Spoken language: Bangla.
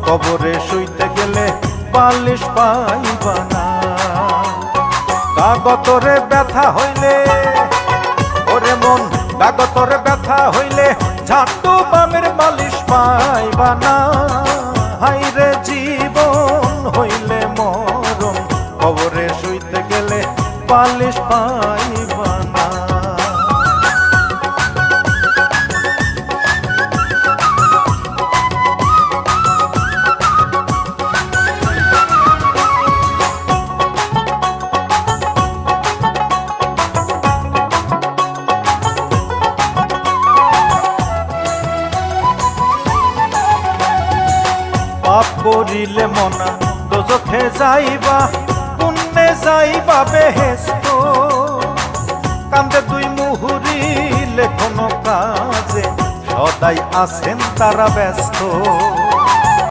কবরে শুইতে গেলে বালিশ পাইবা না। কাগতরে ব্যথা হইলে ওরে মন, কাগতরে ব্যথা হইলে ঝাটু বামের মালিশ পাইবা না। হাইরে জীবন হইলে মরণ, কবরে শুইতে গেলে বালিশ পাইবা না। পাপ করিলে মনা দোজখে যাইবা, পুণ্যে যাইবা বেহেশত। কান্দে দুই মুহুরিলে কোনো কাজে, সদাই আছেন তারা ব্যস্ত।